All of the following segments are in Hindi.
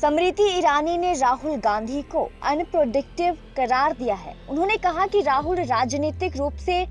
स्मृति ईरानी ने राहुल गांधी को अनप्रोडक्टिव करार दिया है। उन्होंने कहा कि राहुल राजनीतिक रूप से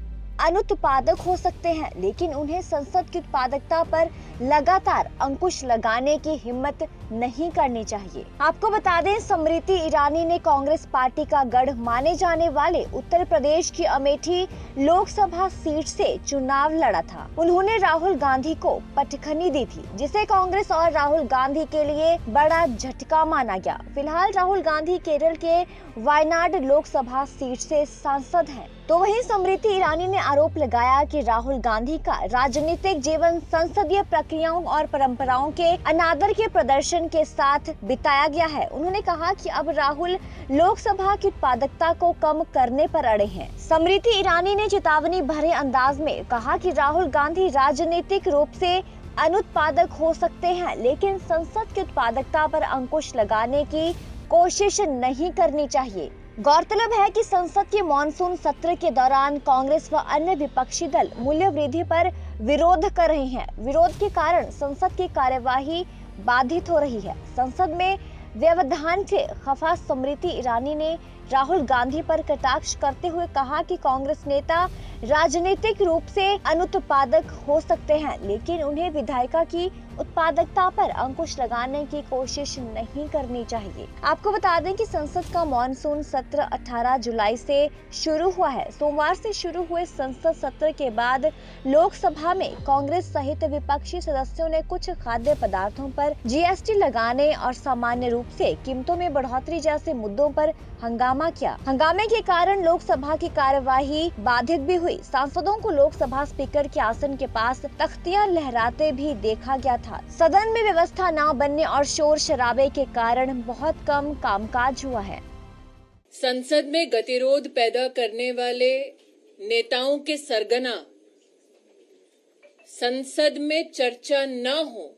अनुत्पादक हो सकते हैं, लेकिन उन्हें संसद की उत्पादकता पर लगातार अंकुश लगाने की हिम्मत नहीं करनी चाहिए। आपको बता दें, स्मृति ईरानी ने कांग्रेस पार्टी का गढ़ माने जाने वाले उत्तर प्रदेश की अमेठी लोकसभा सीट से चुनाव लड़ा था। उन्होंने राहुल गांधी को पटखनी दी थी, जिसे कांग्रेस और राहुल गांधी के लिए बड़ा झटका माना गया। फिलहाल राहुल गांधी केरल के वायनाड लोकसभा सीट से सांसद हैं। तो वहीं स्मृति ईरानी ने आरोप लगाया कि राहुल गांधी का राजनीतिक जीवन संसदीय प्रक्रियाओं और परंपराओं के अनादर के प्रदर्शन के साथ बिताया गया है। उन्होंने कहा कि अब राहुल लोकसभा की उत्पादकता को कम करने पर अड़े हैं। स्मृति ईरानी ने चेतावनी भरे अंदाज में कहा कि राहुल गांधी राजनीतिक रूप से अनुत्पादक हो सकते हैं, लेकिन संसद की उत्पादकता पर अंकुश लगाने की कोशिश नहीं करनी चाहिए। गौरतलब है कि संसद के मॉनसून सत्र के दौरान कांग्रेस व अन्य विपक्षी दल मूल्य वृद्धि पर विरोध कर रहे हैं। विरोध के कारण संसद की कार्यवाही बाधित हो रही है। संसद में व्यवधान से खफा स्मृति ईरानी ने राहुल गांधी पर कटाक्ष करते हुए कहा कि कांग्रेस नेता राजनीतिक रूप से अनुत्पादक हो सकते हैं, लेकिन उन्हें विधायिका की उत्पादकता पर अंकुश लगाने की कोशिश नहीं करनी चाहिए। आपको बता दें कि संसद का मॉनसून सत्र 18 जुलाई से शुरू हुआ है। सोमवार से शुरू हुए संसद सत्र के बाद लोकसभा में कांग्रेस सहित विपक्षी सदस्यों ने कुछ खाद्य पदार्थों पर जीएसटी लगाने और सामान्य रूप से कीमतों में बढ़ोतरी जैसे मुद्दों पर हंगामा किया। हंगामे के कारण लोकसभा की कार्यवाही बाधित भी हुई। सांसदों को लोकसभा स्पीकर के आसन के पास तख्तियां लहराते भी देखा गया था। सदन में व्यवस्था न बनने और शोर शराबे के कारण बहुत कम कामकाज हुआ है। संसद में गतिरोध पैदा करने वाले नेताओं के सरगना संसद में चर्चा न हो,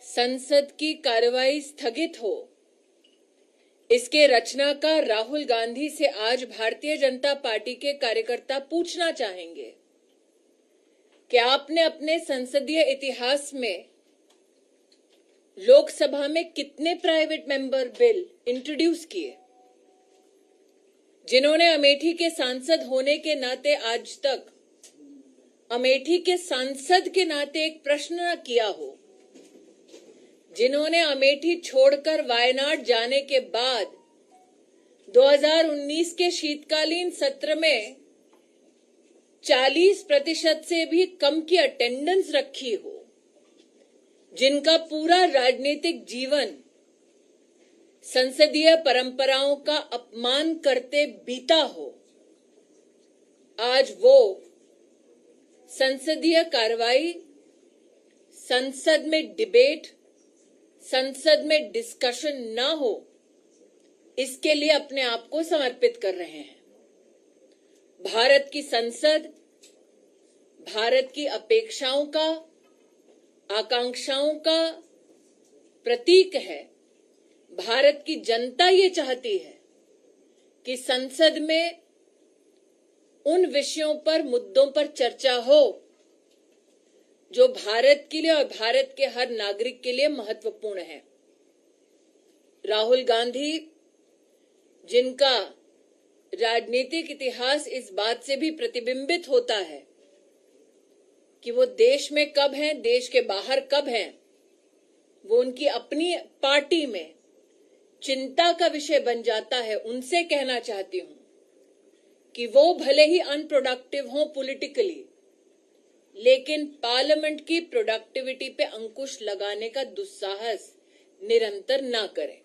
संसद की कार्यवाही स्थगित हो, इसके रचनाकार राहुल गांधी से आज भारतीय जनता पार्टी के कार्यकर्ता पूछना चाहेंगे कि आपने अपने संसदीय इतिहास में लोकसभा में कितने प्राइवेट मेंबर बिल इंट्रोड्यूस किए, जिन्होंने अमेठी के सांसद होने के नाते आज तक अमेठी के सांसद के नाते एक प्रश्न न किया हो, जिन्होंने अमेठी छोड़कर वायनाड जाने के बाद 2019 के शीतकालीन सत्र में 40% से भी कम की अटेंडेंस रखी हो, जिनका पूरा राजनीतिक जीवन संसदीय परंपराओं का अपमान करते बीता हो, आज वो संसदीय कार्रवाई, संसद में डिबेट, संसद में डिस्कशन ना हो, इसके लिए अपने आप को समर्पित कर रहे हैं। भारत की संसद भारत की अपेक्षाओं का, आकांक्षाओं का प्रतीक है। भारत की जनता ये चाहती है कि संसद में उन विषयों पर, मुद्दों पर चर्चा हो जो भारत के लिए और भारत के हर नागरिक के लिए महत्वपूर्ण है। राहुल गांधी, जिनका राजनीतिक इतिहास इस बात से भी प्रतिबिंबित होता है कि वो देश में कब हैं, देश के बाहर कब हैं, वो उनकी अपनी पार्टी में चिंता का विषय बन जाता है, उनसे कहना चाहती हूं कि वो भले ही अनप्रोडक्टिव हों पॉलिटिकली, लेकिन पार्लियामेंट की प्रोडक्टिविटी पे अंकुश लगाने का दुस्साहस निरंतर ना करें।